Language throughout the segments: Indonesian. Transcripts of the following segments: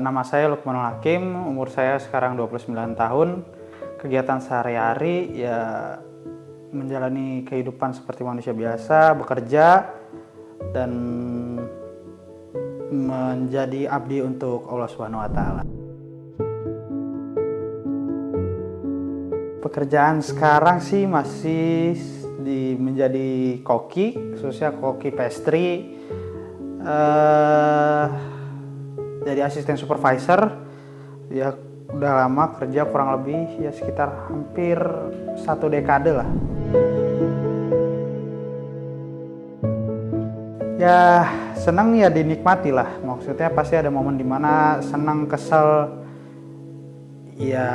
Nama saya Lukmanul Hakim, umur saya sekarang 29 tahun. Kegiatan sehari-hari ya menjalani kehidupan seperti manusia biasa, bekerja dan menjadi abdi untuk Allah Subhanahu wa taala. Pekerjaan sekarang sih masih menjadi koki, khususnya koki pastry. Jadi asisten supervisor, ya udah lama kerja, kurang lebih ya sekitar hampir 1 dekade lah. Ya senang ya dinikmati lah, maksudnya pasti ada momen dimana senang, kesel, ya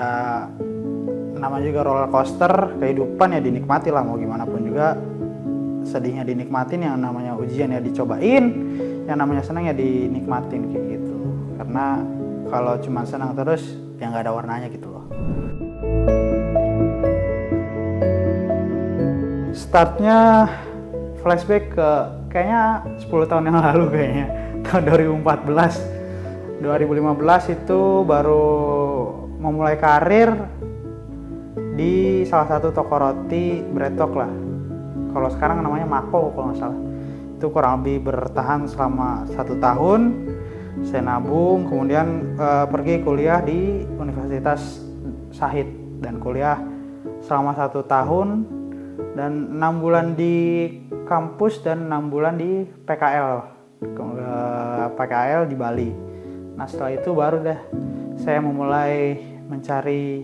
namanya juga roller coaster, kehidupan ya dinikmati lah, mau gimana pun juga. Sedihnya dinikmatin, yang namanya ujian ya dicobain, yang namanya senang ya dinikmatin kayak gitu. Karena kalau cuma senang terus ya nggak ada warnanya gitu loh. Startnya flashback ke kayaknya 10 tahun yang lalu kayaknya. Tahun 2015 itu baru memulai karir di salah satu toko roti Bretok lah. Kalau sekarang namanya Mako kalau nggak salah. Itu kurang lebih bertahan selama 1 tahun. Saya nabung, kemudian pergi kuliah di Universitas Shahid dan kuliah selama 1 tahun dan 6 bulan di kampus dan 6 bulan di PKL di Bali. Nah setelah itu baru deh saya memulai mencari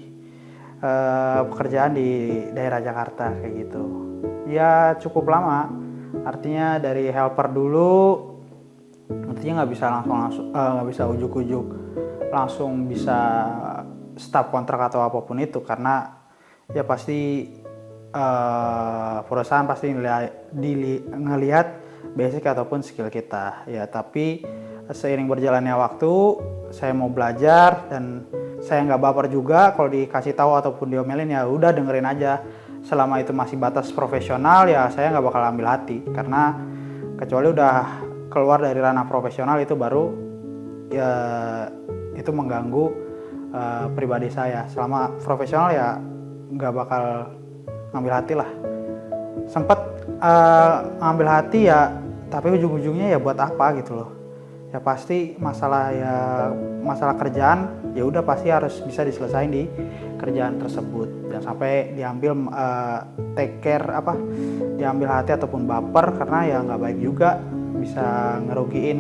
pekerjaan di daerah Jakarta kayak gitu. Ya cukup lama, artinya dari helper dulu. Artinya nggak bisa ujuk-ujuk langsung bisa staf kontrak atau apapun itu, karena ya pasti perusahaan pasti ngelihat basic ataupun skill kita ya. Tapi seiring berjalannya waktu saya mau belajar dan saya nggak baper juga kalau dikasih tahu ataupun diomelin, ya udah dengerin aja. Selama itu masih batas profesional ya saya nggak bakal ambil hati, karena kecuali udah keluar dari ranah profesional itu baru ya itu mengganggu pribadi saya. Selama profesional ya nggak bakal ngambil hati lah. Sempat ngambil hati ya, tapi ujung-ujungnya ya buat apa gitu loh. Ya pasti masalah kerjaan ya udah pasti harus bisa diselesain di kerjaan tersebut, dan sampai diambil diambil hati ataupun baper, karena ya nggak baik juga, bisa ngerugiin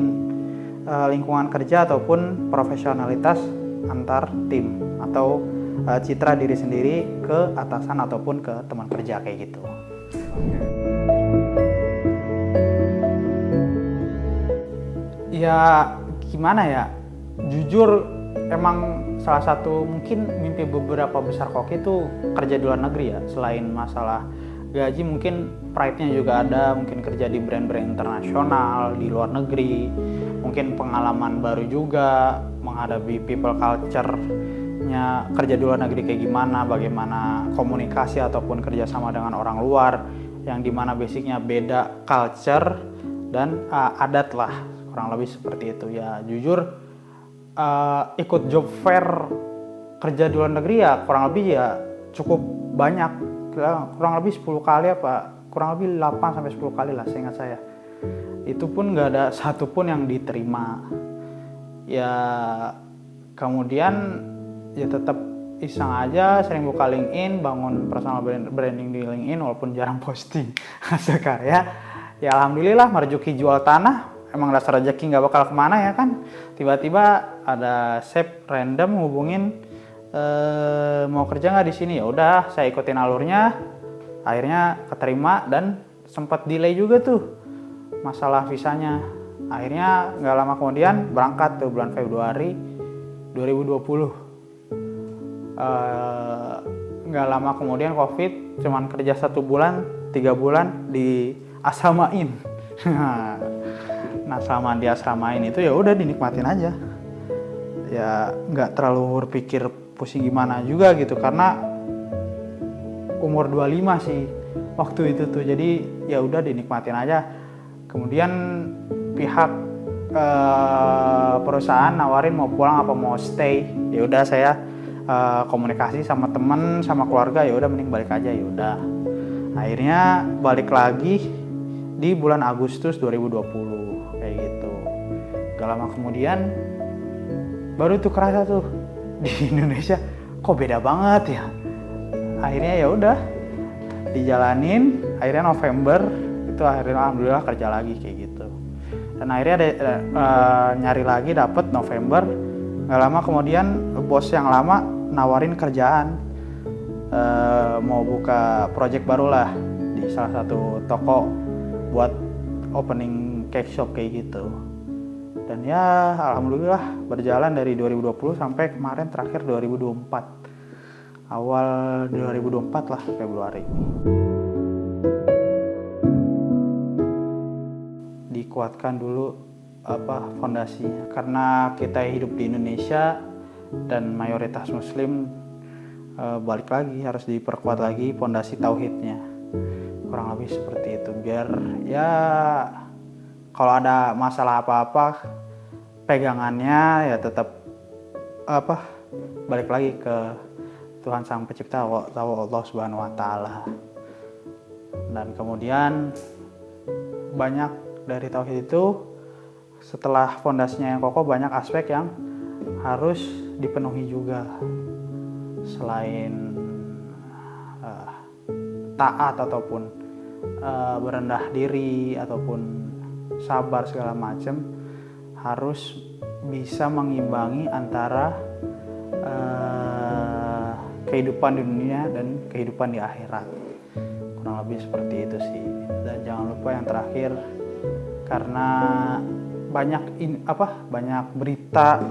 lingkungan kerja ataupun profesionalitas antar tim atau citra diri sendiri ke atasan ataupun ke teman kerja kayak gitu. Ya gimana ya, jujur emang salah satu mungkin mimpi beberapa besar koki itu kerja di luar negeri ya. Selain masalah gaji, mungkin pride-nya juga ada, mungkin kerja di brand-brand internasional di luar negeri, mungkin pengalaman baru juga menghadapi people culture-nya kerja di luar negeri kayak gimana, bagaimana komunikasi ataupun kerjasama dengan orang luar yang dimana basicnya beda culture dan adat lah, kurang lebih seperti itu ya. Jujur ikut job fair kerja di luar negeri ya kurang lebih ya cukup banyak, kurang lebih 10 kali kurang lebih 8-10 kali lah seingat saya. Itu pun nggak ada satupun yang diterima ya. Kemudian ya tetap iseng aja, sering buka LinkedIn, bangun personal branding di LinkedIn walaupun jarang posting hasil karya. Ya alhamdulillah merjuki jual tanah. Emang dasar rezeki nggak bakal kemana ya kan. Tiba-tiba ada chef random hubungin, mau kerja nggak di sini. Ya udah saya ikutin alurnya, akhirnya keterima dan sempat delay juga tuh masalah visanya. Akhirnya nggak lama kemudian berangkat tuh bulan Februari 2020. Nggak lama kemudian COVID, cuman kerja 1 bulan, 3 bulan di asramain. Nah selama di asramain itu ya udah dinikmatin aja. Ya nggak terlalu berpikir pusing gimana juga gitu, karena umur 25 sih waktu itu tuh. Jadi ya udah dinikmatin aja. Kemudian pihak perusahaan nawarin mau pulang apa mau stay. Ya udah saya komunikasi sama temen sama keluarga, ya udah mending balik aja. Ya udah akhirnya balik lagi di bulan Agustus 2020 kayak gitu. Gak lama kemudian baru tuh kerasa tuh di Indonesia kok beda banget ya. Akhirnya ya udah dijalanin, akhirnya November itu akhirnya alhamdulillah kerja lagi kayak gitu. Dan akhirnya nyari lagi dapet November. Gak lama kemudian bos yang lama nawarin kerjaan, mau buka project baru lah di salah satu toko buat opening cake shop kayak gitu. Dan ya alhamdulillah berjalan dari 2020 sampai kemarin terakhir 2024. Awal 2024 lah, Februari. Dikuatkan dulu fondasinya, karena kita hidup di Indonesia dan mayoritas muslim, balik lagi harus diperkuat lagi fondasi tauhidnya, kurang lebih seperti itu, biar ya kalau ada masalah apa-apa pegangannya ya tetap balik lagi ke Tuhan Sang Pencipta, Allah Subhanahu wa taala. Dan kemudian banyak dari tauhid itu, setelah fondasinya yang kokoh, banyak aspek yang harus dipenuhi juga. Selain taat ataupun berendah diri ataupun sabar segala macam, harus bisa mengimbangi antara kehidupan di dunia dan kehidupan di akhirat. Kurang lebih seperti itu sih. Dan jangan lupa yang terakhir, karena banyak berita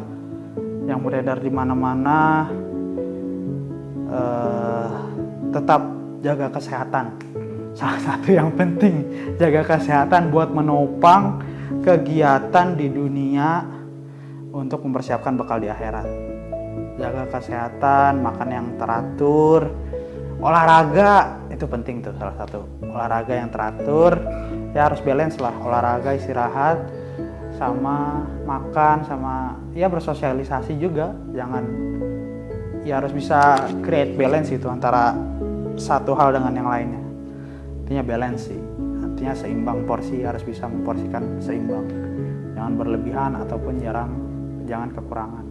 yang beredar di mana-mana, tetap jaga kesehatan. Salah satu yang penting, jaga kesehatan buat menopang kegiatan di dunia untuk mempersiapkan bekal di akhirat. Jaga kesehatan, makan yang teratur, olahraga itu penting tuh, salah satu olahraga yang teratur. Ya harus balance lah, olahraga, istirahat, sama makan, sama ya bersosialisasi juga. Jangan, ya harus bisa create balance itu antara satu hal dengan yang lainnya. Artinya balance sih, artinya seimbang, porsi harus bisa memporsikan seimbang, jangan berlebihan ataupun jangan kekurangan.